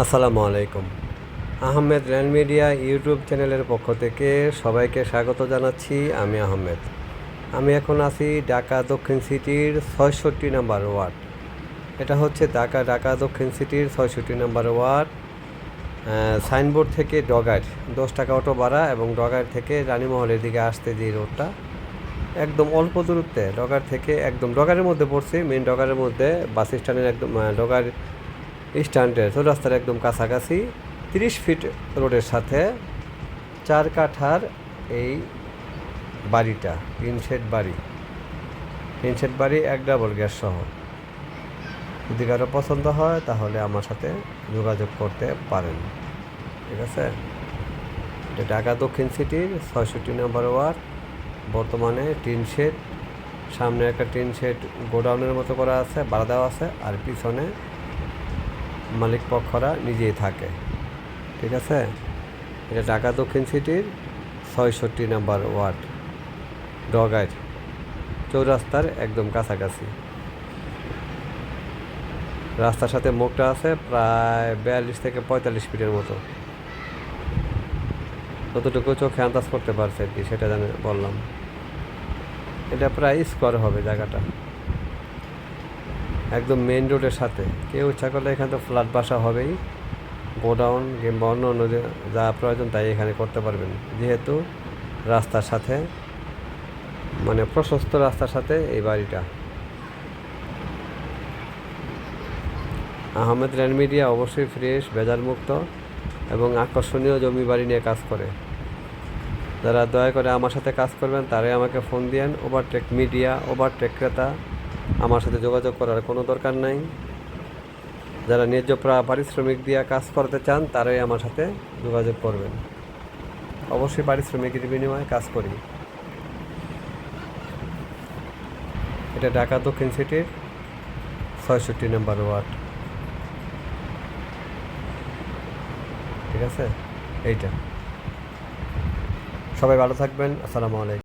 আসসালামু আলাইকুম। Ahmed land media YouTube চ্যানেলের পক্ষ থেকে সবাইকে স্বাগত জানাচ্ছি। আমি আহমেদ। আমি এখন আছি ঢাকা দক্ষিণ সিটির ৬৬ নম্বর ওয়ার্ড। এটা হচ্ছে ঢাকা দক্ষিণ সিটির ৬৬ নম্বর ওয়ার্ড। সাইনবোর্ড থেকে ডগার 10 টাকা অটো ভাড়া, এবং ডগার থেকে রানীমহলের দিকে আসতে যে রোডটা একদম অল্প দূরত্বে, ডগার থেকে একদম ডগারের মধ্যে পড়ছে, মেন ডগারের মধ্যে, বাস স্ট্যান্ডের একদম ডগার স্ট্যান্ডের চৌরাস্তার একদম কাছাকাছি 30 ফিট রোডের সাথে 4 কাঠার এই বাড়িটা, টিন শেড বাড়ি, 1 ডাবল গ্যাস সহ। যদি কারো পছন্দ হয় তাহলে আমার সাথে যোগাযোগ করতে পারেন। ঠিক আছে, এটা ঢাকা দক্ষিণ সিটির ৬৬ নম্বর ওয়ার্ড। বর্তমানে টিন শেড, সামনে একটা টিন শেড গোডাউনের মতো করা আছে, ভাড়া দেওয়া আছে, আর পিছনে মালিক পক্ষরা নিজেই থাকে। ঠিক আছে, এটা ঢাকা দক্ষিণ সিটির ৬৬ নম্বর ওয়ার্ড, ডগার চৌরাস্তার একদম কাছাকাছি। রাস্তার সাথে মুখটা আছে প্রায় 42 থেকে 45 ফিটের মতো। যতটুকু চোখে আন্দাজ করতে পারছে আর কি, সেটা বললাম। এটা প্রায় স্কোয়ার হবে জায়গাটা, একদম মেইন রোডের সাথে। কেউ ইচ্ছা করলে এখানে তো ফ্ল্যাট বাসা হবেই, গোডাউন কিংবা অন্য অন্য যা প্রয়োজন তাই এখানে করতে পারবেন, যেহেতু রাস্তার সাথে, মানে প্রশস্ত রাস্তার সাথে এই বাড়িটা। আহমেদ ল্যান্ড মিডিয়া অবশ্যই ফ্রেশ, ভেজাল মুক্ত এবং আকর্ষণীয় জমি বাড়ি নিয়ে কাজ করে। যারা দয়া করে আমার সাথে কাজ করবেন তারাই আমাকে ফোন দিয়েন। ওভারটেক মিডিয়া, ওভারটেক ক্রেতা, আমার সাথে যোগাযোগ করার কোনো দরকার নাই। যারা ন্যায্য পারিশ্রমিক দিয়ে কাজ করতে চান তারাই আমার সাথে যোগাযোগ করবেন। অবশ্যই পারিশ্রমিকের বিনিময়ে কাজ করি। এটা ঢাকা দক্ষিণ সিটির ৬৬ নম্বর ওয়ার্ড। ঠিক আছে, এইটা। সবাই ভালো থাকবেন। আসসালামু আলাইকুম।